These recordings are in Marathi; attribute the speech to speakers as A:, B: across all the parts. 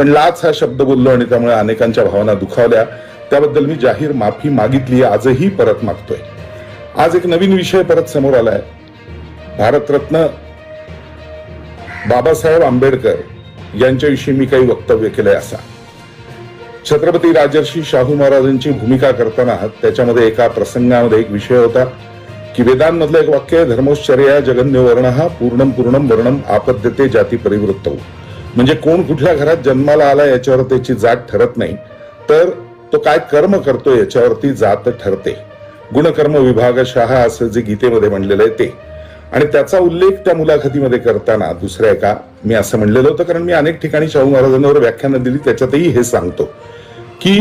A: पण लाच हा शब्द बोललो आणि त्यामुळे अनेकांच्या भावना दुखावल्या, त्याबद्दल मी जाहीर माफी मागितली, आजही परत मागतोय. आज एक नवीन विषय परत समोर आलाय. भारतरत्न बाबासाहेब आंबेडकर यांच्याविषयी मी काही वक्तव्य केलंय. असा छत्रपती राजर्षी शाहू महाराजांची भूमिका करताना त्याच्यामध्ये एका प्रसंगामध्ये एक विषय होता की वेदांमधलं एक वाक्य आहे, धर्मोश्चर्या जगन्य वर्णः पूर्णम पूर्णम वर्णम आपद्यते जाती परिवृत्तौ. म्हणजे कोण कुठल्या घरात जन्माला आला याच्यावर त्याची जात ठरत नाही, तर तो काय कर्म करतो याच्यावरती जात ठरते. गुणकर्म विभागशः असं जे गीतेमध्ये म्हणलेलं आहे ते. आणि त्याचा उल्लेख त्या मुलाखतीमध्ये करताना दुसऱ्या एका मी असं म्हणलेलं होतं, कारण मी अनेक ठिकाणी शाहू महाराजांवर व्याख्यानं दिली, त्याच्यातही हे सांगतो की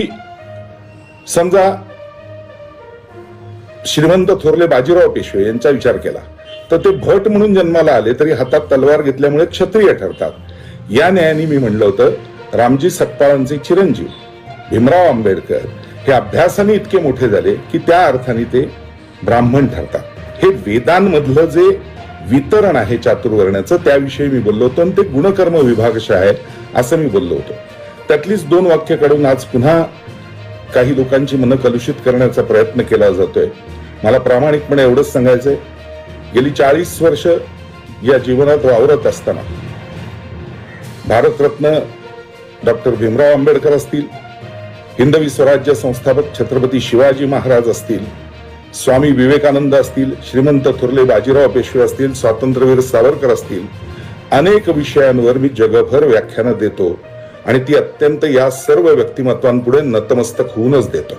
A: समजा श्रीमंत थोरले बाजीराव पेशवे यांचा विचार केला तर ते भट म्हणून जन्माला आले तरी हातात तलवार घेतल्यामुळे क्षत्रिय ठरतात. या न्यायाने मी म्हणलं होतं रामजी सकपाळांचे चिरंजीव भीमराव आंबेडकर हे अभ्यासाने इतके मोठे झाले की त्या अर्थाने ते ब्राह्मण ठरतात. हे वेदांमधलं जे वितरण आहे चातुर्वर्ण्याचं त्याविषयी मी बोललो होतो आणि ते गुणकर्म विभागशः आहे असं मी बोललो होतो. त्यातलीच 2 वाक्य काढून आज पुन्हा काही लोकांची मनं कलुषित करण्याचा प्रयत्न केला जातोय. मला प्रामाणिकपणे एवढंच सांगायचंय, गेली 40 वर्ष या जीवनात वावरत असताना भारतरत्न डॉक्टर भीमराव आंबेडकर असतील, हिंदवी स्वराज्य संस्थापक छत्रपती शिवाजी महाराज असतील, स्वामी विवेकानंद असतील, श्रीमंत थोरले बाजीराव पेशवे असतील, स्वातंत्र्यवीर सावरकर असतील, अनेक विषयांवर मी जगभर व्याख्यानं देतो आणि ती अत्यंत या सर्व व्यक्तिमत्वांपुढे नतमस्तक होऊनच देतो.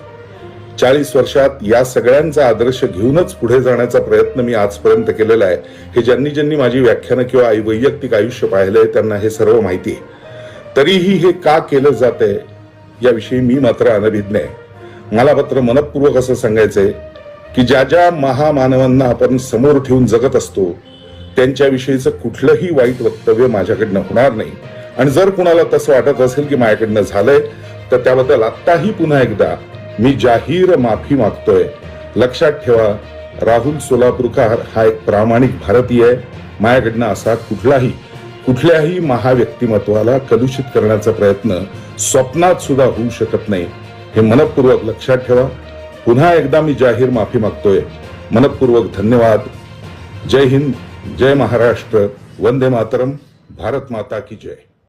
A: 40 वर्षात या सगळ्यांचा आदर्श घेऊनच पुढे जाण्याचा प्रयत्न मी आजपर्यंत केलेला आहे. हे ज्यांनी माझी व्याख्यानं किंवा वैयक्तिक आयुष्य पाहिलंय त्यांना हे सर्व माहिती आहे. तरीही हे का केलं जातंय याविषयी मी मात्र अनभिज्ञ आहे. मला मात्र मनपूर्वक असं सांगायचंय की ज्या ज्या महामानवांना आपण समोर ठेवून जगत असतो त्यांच्याविषयीचं कुठलंही वाईट वक्तव्य माझ्याकडनं होणार नाही. आणि जर कुणाला तसं वाटत असेल की माझ्याकडनं झालंय तर त्याबद्दल आत्ताही पुन्हा एकदा मी जाहीर माफी मागतोय. लक्षात ठेवा, राहुल सोलापूरकर हा एक प्रामाणिक भारतीय आहे. माझ्याकडनं असा कुठल्याही महाव्यक्तिमत्वाला कलुषित करण्याचा प्रयत्न स्वप्नात सुद्धा होऊ शकत नाही. हे मनपूर्वक लक्षात ठेवा. पुन्हा एकदा मी जाहीर माफी मागतोय. मनपूर्वक धन्यवाद. जय हिंद, जय महाराष्ट्र, वंदे मातरम, भारत माता की जय.